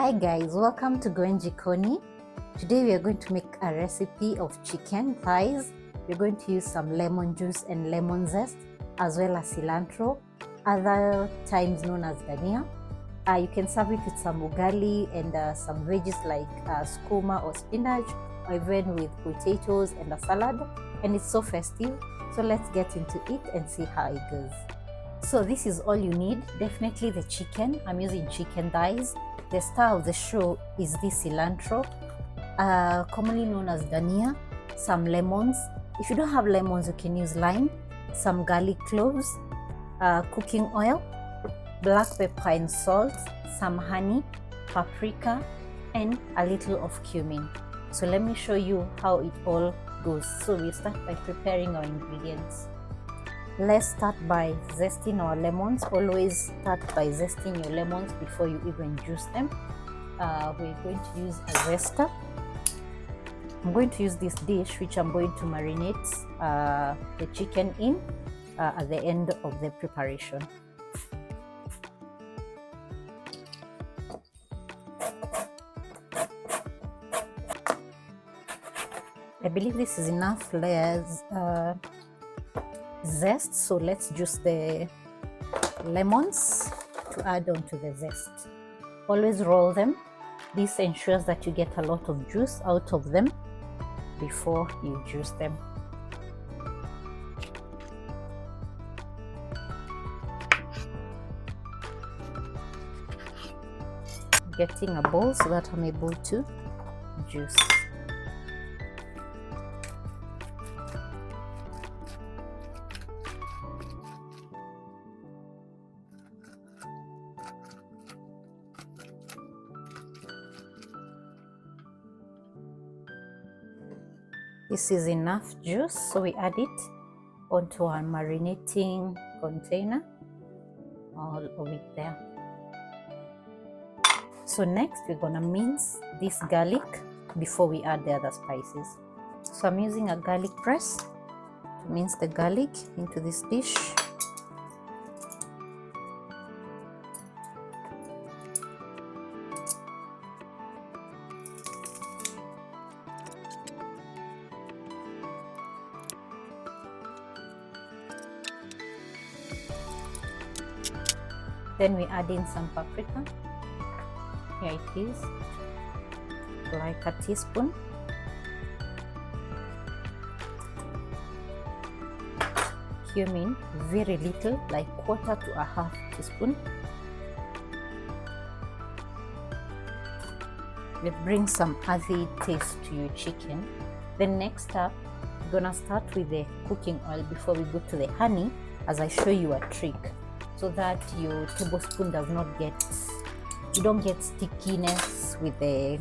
Hi guys, welcome to Going Jikoni. Today we are going to make a recipe of chicken thighs. We're going to use some lemon juice and lemon zest as well as cilantro, other times known as dania. You can serve it with some ugali and some veggies like skuma or spinach, or even with potatoes and a salad. And it's so festive. So let's get into it and see how it goes. So this is all you need. Definitely the chicken. I'm using chicken thighs. The star of the show is this cilantro, commonly known as dania, some lemons. If you don't have lemons, you can use lime, some garlic cloves, cooking oil, black pepper and salt, some honey, paprika, and a little of cumin. So let me show you how it all goes. So we start by preparing our ingredients. Let's start by zesting our lemons. Always start by zesting your lemons before you even juice them. We're going to use a zester. I'm going to use this dish which I'm going to marinate the chicken in at the end of the preparation. I believe this is enough layers zest, so let's juice the lemons to add on to the zest. Always roll them. This ensures that you get a lot of juice out of them before you juice them. Getting a bowl so that I'm able to juice. This is enough juice, so we add it onto our marinating container, all of it there. So next we're gonna mince this garlic before we add the other spices. So I'm using a garlic press to mince the garlic into this dish. Then we add in some paprika. Here it is, like a teaspoon. Cumin, very little, like 1/4 to 1/2 teaspoon. It brings some earthy taste to your chicken. Then next up, we're gonna start with the cooking oil before we go to the honey, as I show you a trick, so that your tablespoon does not get, you don't get stickiness with the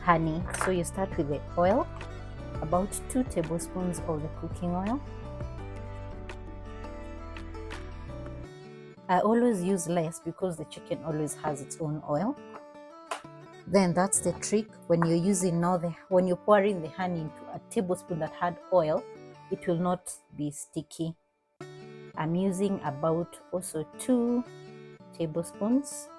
honey. So you start with the oil, about 2 tablespoons of the cooking oil. I always use less because the chicken always has its own oil. Then that's the trick. When you're using now when you're pouring the honey into a tablespoon that had oil, it will not be sticky. I'm using about also 2 tablespoons.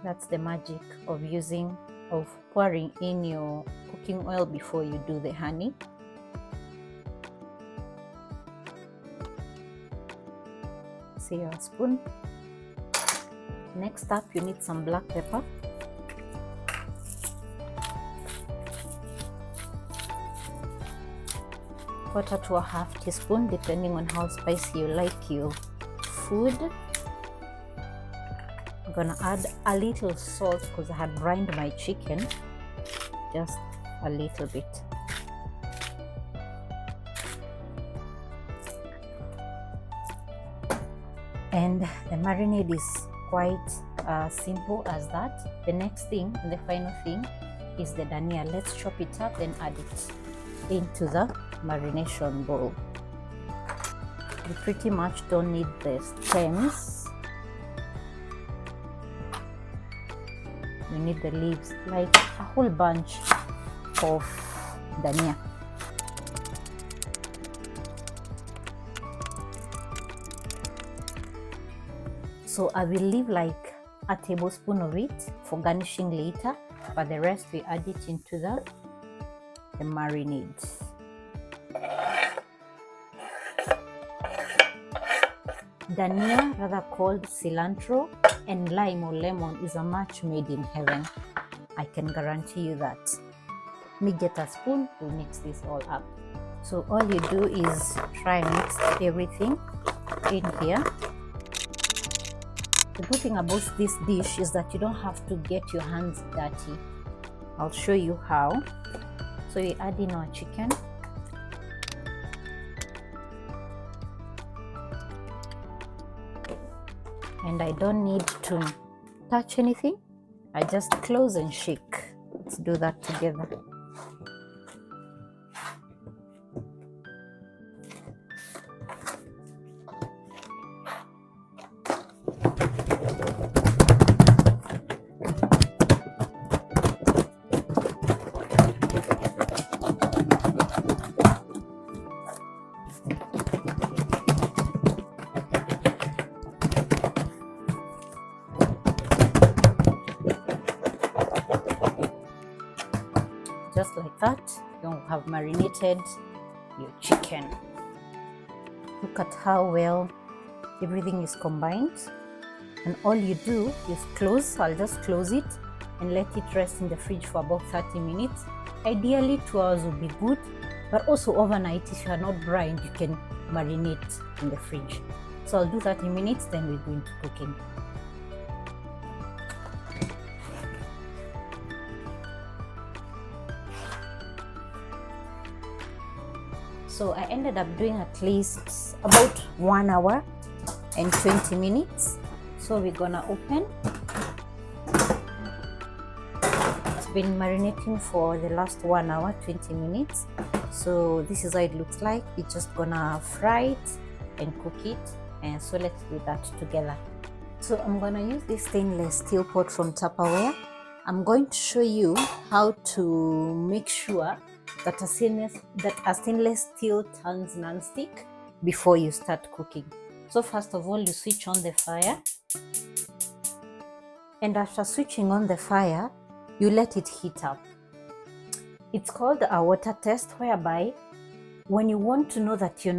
That's the magic of pouring in your cooking oil before you do the honey. See a spoon. Next up, you need some black pepper. Quarter to 1/2 teaspoon, depending on how spicy you like your food. I'm gonna add a little salt because I had brined my chicken, just a little bit. And the marinade is quite simple as that. The next thing, and the final thing, is the dania. Let's chop it up and add it into the marination bowl. You pretty much don't need the stems. You need the leaves, like a whole bunch of dania. So So I will leave like a tablespoon of it for garnishing later, but the rest we add it into the marinade. Dania, rather called cilantro, and lime or lemon is a match made in heaven. I can guarantee you that. Let me get a spoon to mix this all up. So all you do is try and mix everything in here. The good thing about this dish is that you don't have to get your hands dirty. I'll show you how. So we add in our chicken. And I don't need to touch anything. I just close and shake. Let's do that together. Just like that, you have marinated your chicken. Look at how well everything is combined. And all you do is close. I'll just close it and let it rest in the fridge for about 30 minutes. Ideally 2 hours would be good, but also overnight if you are not blind, you can marinate in the fridge. So I'll do 30 minutes, then we're going to cooking. So I ended up doing at least about 1 hour and 20 minutes. So we're gonna open. It's been marinating for the last 1 hour, 20 minutes. So this is how it looks like. We're just gonna fry it and cook it. And so let's do that together. So I'm gonna use this stainless steel pot from Tupperware. I'm going to show you how to make sure that a stainless steel turns non-stick before you start cooking. So first of all, you switch on the fire, and after switching on the fire, you let it heat up. It's called a water test, whereby when you want to know that your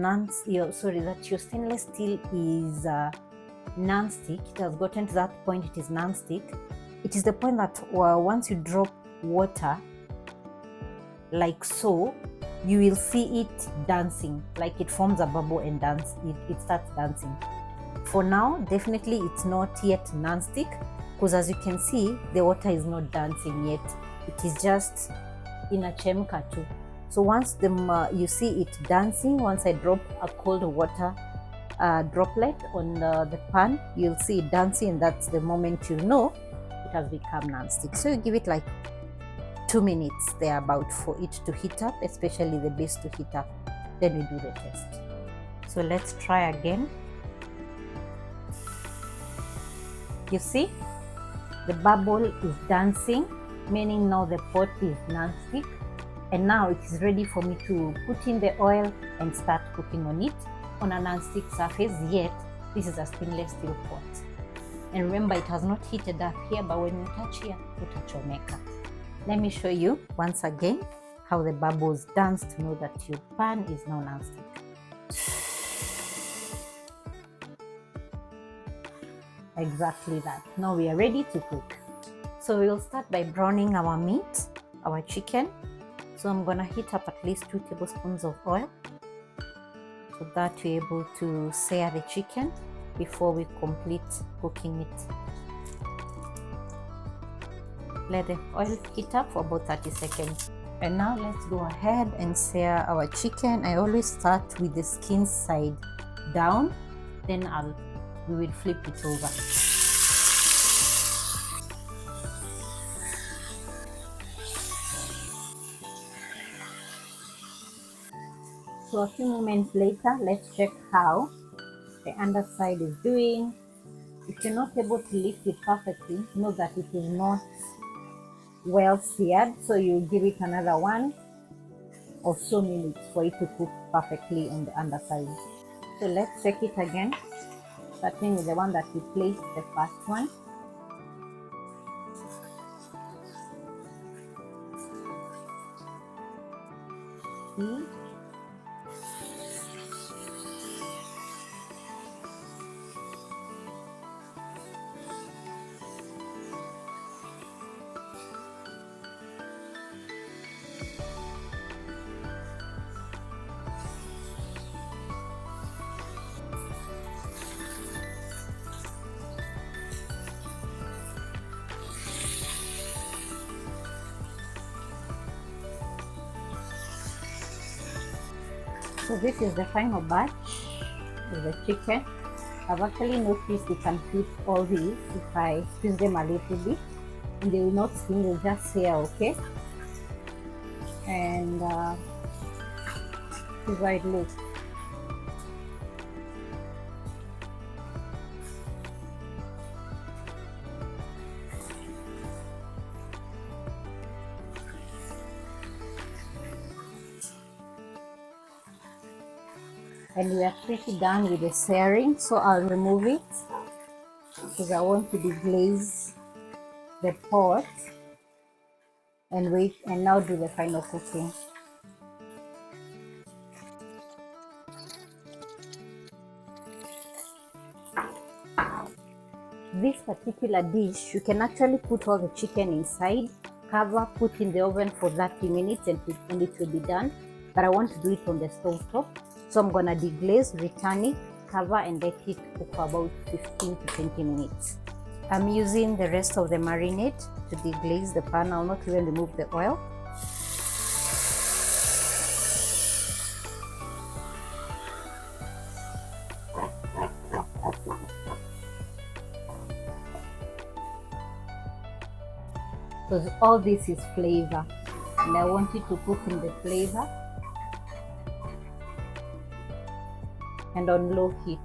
stainless steel is non-stick, it has gotten to that point, it is non-stick. It is the point that once you drop water like so, you will see it dancing, like it forms a bubble and it starts dancing. For now, definitely it's not yet non-stick, because as you can see, the water is not dancing yet. It is just in a chemka too. So once you see it dancing, once I drop a cold water droplet on the pan, you'll see it dancing, and that's the moment you know it has become non-stick. So you give it like 2 minutes thereabout for it to heat up, especially the base to heat up. Then we do the test. So let's try again. You see, the bubble is dancing, meaning now the pot is non-stick, and now it is ready for me to put in the oil and start cooking on it on a non-stick surface. Yet this is a stainless steel pot, and remember, it has not heated up here, but when you touch here, utachomeka. Let me show you once again how the bubbles dance to know that your pan is now non-stick. Exactly that. Now we are ready to cook. So we'll start by browning our meat, our chicken. So I'm gonna heat up at least 2 tablespoons of oil so that we're able to sear the chicken before we complete cooking it. Let the oil heat up for about 30 seconds. And now let's go ahead and sear our chicken. I always start with the skin side down, then we will flip it over. So a few moments later, let's check how the underside is doing. If you're not able to lift it perfectly, know that it is not well seared, so you give it another 1 or so minutes for it to cook perfectly on the underside. So let's check it again. starting with the one that we placed, the first one. See? So this is the final batch of the chicken. I've actually noticed you can keep all these if I squeeze them a little bit, and they will not sting, they'll just sear, okay? And this is how it looks. And we are pretty done with the searing, so I'll remove it because I want to deglaze the pot and wait and now do the final cooking. This particular dish, you can actually put all the chicken inside, cover, put in the oven for 30 minutes and it will be done. But I want to do it on the stove top. So I'm gonna deglaze, return it, cover and let it cook for about 15 to 20 minutes. I'm using the rest of the marinade to deglaze the pan. I'll not even remove the oil. Because all this is flavor and I want it to cook in the flavor and on low heat.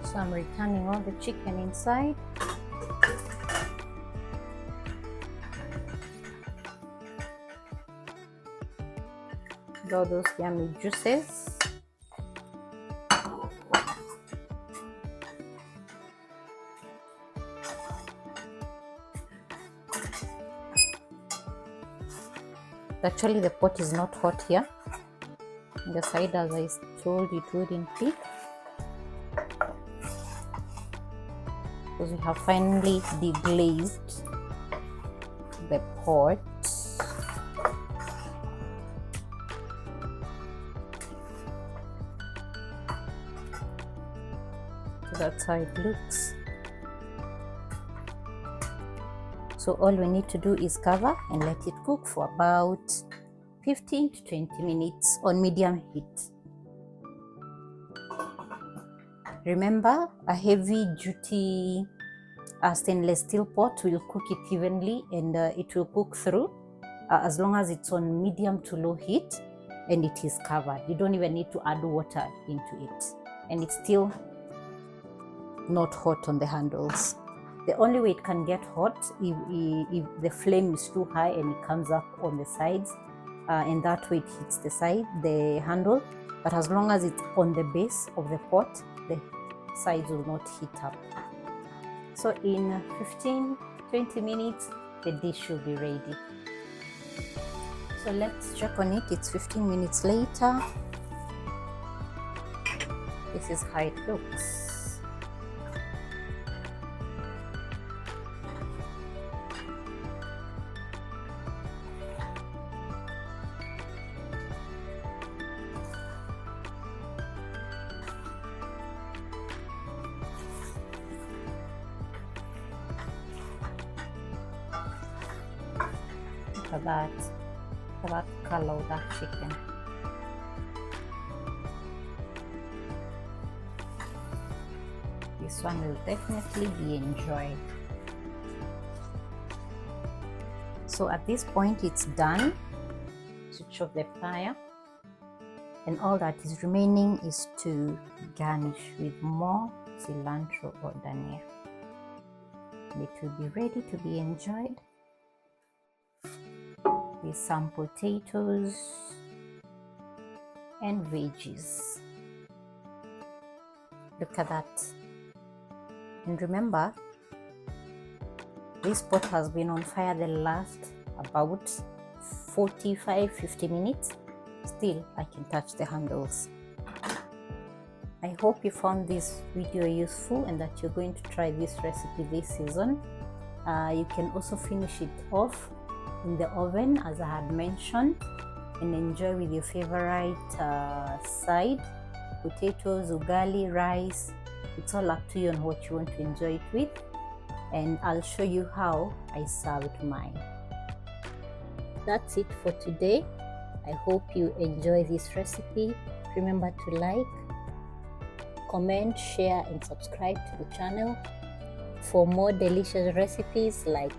So I'm returning all the chicken inside. All those yummy juices. Actually, the pot is not hot here. The side, as I told you, it wouldn't be. Because we have finally deglazed the pot. So that's how it looks. So all we need to do is cover and let it cook for about 15 to 20 minutes on medium heat. Remember, a heavy duty stainless steel pot will cook it evenly and it will cook through as long as it's on medium to low heat and it is covered. You don't even need to add water into it, and it's still not hot on the handles. The only way it can get hot if the flame is too high and it comes up on the sides, and that way it hits the handle. But as long as it's on the base of the pot, the sides will not heat up. So in 15-20 minutes, the dish will be ready. So let's check on it. It's 15 minutes later. This is how it looks. Look at that color of that chicken. This one will definitely be enjoyed. So at this point it's done. So switch off the fire, and all that is remaining is to garnish with more cilantro or dhania. It will be ready to be enjoyed with some potatoes and veggies. Look at that. And remember, this pot has been on fire the last about 45-50 minutes. Still, I can touch the handles. I hope you found this video useful and that you're going to try this recipe this season. You can also finish it off in the oven, as I had mentioned, and enjoy with your favorite side, potatoes, ugali, rice. It's all up to you on what you want to enjoy it with, and I'll show you how I served mine. That's it for today. I hope you enjoy this recipe. Remember to like, comment, share, and subscribe to the channel for more delicious recipes like